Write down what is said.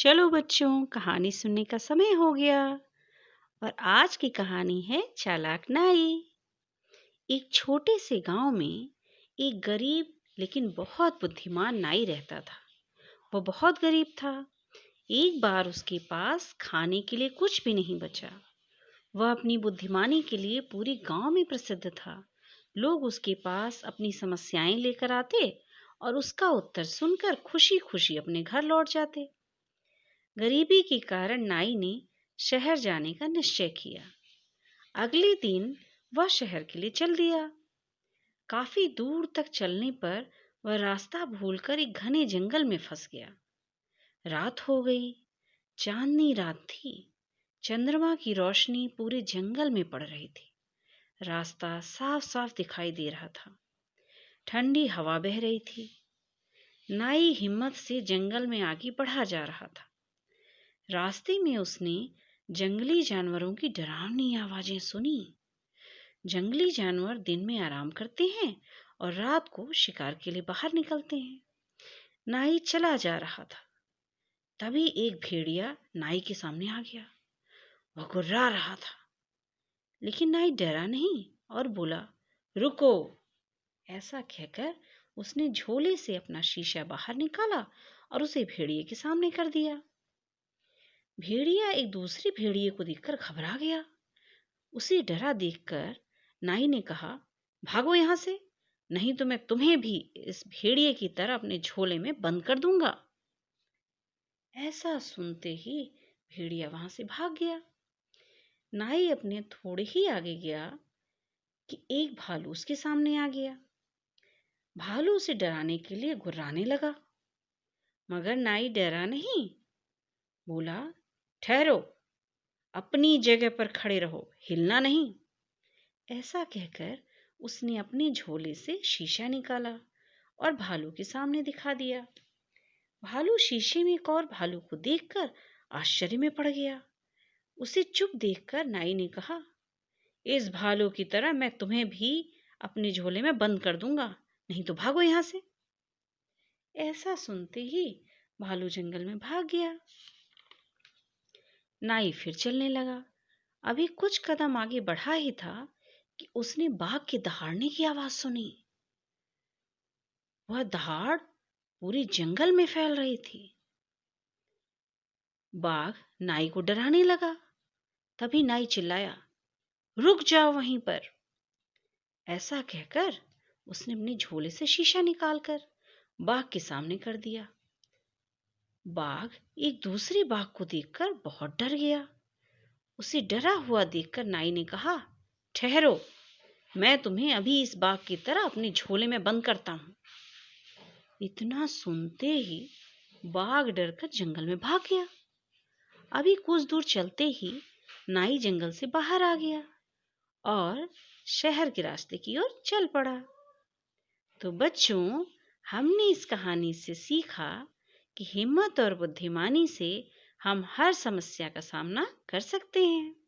चलो बच्चों, कहानी सुनने का समय हो गया। और आज की कहानी है चालाक नाई। एक छोटे से गांव में एक गरीब लेकिन बहुत बुद्धिमान नाई रहता था। वो बहुत गरीब था। एक बार उसके पास खाने के लिए कुछ भी नहीं बचा। वह अपनी बुद्धिमानी के लिए पूरी गांव में प्रसिद्ध था। लोग उसके पास अपनी समस्याएं लेकर आते और उसका उत्तर सुनकर खुशी खुशी अपने घर लौट जाते। गरीबी के कारण नाई ने शहर जाने का निश्चय किया। अगले दिन वह शहर के लिए चल दिया। काफी दूर तक चलने पर वह रास्ता भूलकर एक घने जंगल में फंस गया। रात हो गई। चांदनी रात थी। चंद्रमा की रोशनी पूरे जंगल में पड़ रही थी। रास्ता साफ साफ दिखाई दे रहा था। ठंडी हवा बह रही थी। नाई हिम्मत से जंगल में आगे बढ़ा जा रहा था। रास्ते में उसने जंगली जानवरों की डरावनी आवाजें सुनी। जंगली जानवर दिन में आराम करते हैं और रात को शिकार के लिए बाहर निकलते हैं। नाई चला जा रहा था। तभी एक भेड़िया नाई के सामने आ गया। वह गुर्रा रहा था, लेकिन नाई डरा नहीं और बोला, रुको। ऐसा कहकर उसने झोले से अपना शीशा बाहर निकाला और उसे भेड़िए के सामने कर दिया। भेड़िया एक दूसरे भेड़िए को देखकर घबरा गया। उसे डरा देखकर नाई ने कहा, भागो यहां से, नहीं तो मैं तुम्हें भी इस भेड़िए की तरह अपने झोले में बंद कर दूंगा। ऐसा सुनते ही भेड़िया वहां से भाग गया। नाई अपने थोड़े ही आगे गया कि एक भालू उसके सामने आ गया। भालू उसे डराने के लिए गुर्राने लगा, मगर नाई डरा नहीं। बोला, ठहरो, अपनी जगह पर खड़े रहो, हिलना नहीं। ऐसा कहकर उसने अपने झोले से शीशा निकाला और भालू के सामने दिखा दिया। भालू शीशे में एक और भालू को देखकर आश्चर्य में पड़ गया। उसे चुप देखकर नाई ने कहा, इस भालू की तरह मैं तुम्हें भी अपने झोले में बंद कर दूंगा, नहीं तो भागो यहां से। ऐसा सुनते ही भालू जंगल में भाग गया। नाई फिर चलने लगा। अभी कुछ कदम आगे बढ़ा ही था कि उसने बाघ के दहाड़ने की आवाज सुनी। वह दहाड़ पूरे जंगल में फैल रही थी। बाघ नाई को डराने लगा। तभी नाई चिल्लाया, रुक जाओ वहीं पर। ऐसा कहकर उसने अपने झोले से शीशा निकालकर बाघ के सामने कर दिया। बाघ एक दूसरे बाघ को देखकर बहुत डर गया। उसे डरा हुआ देखकर नाई ने कहा, ठहरो, मैं तुम्हें अभी इस बाघ की तरह अपने झोले में बंद करता हूं। इतना सुनते ही बाघ डरकर जंगल में भाग गया। अभी कुछ दूर चलते ही नाई जंगल से बाहर आ गया और शहर के रास्ते की ओर चल पड़ा। तो बच्चों, हमने इस कहानी से सीखा कि हिम्मत और बुद्धिमानी से हम हर समस्या का सामना कर सकते हैं।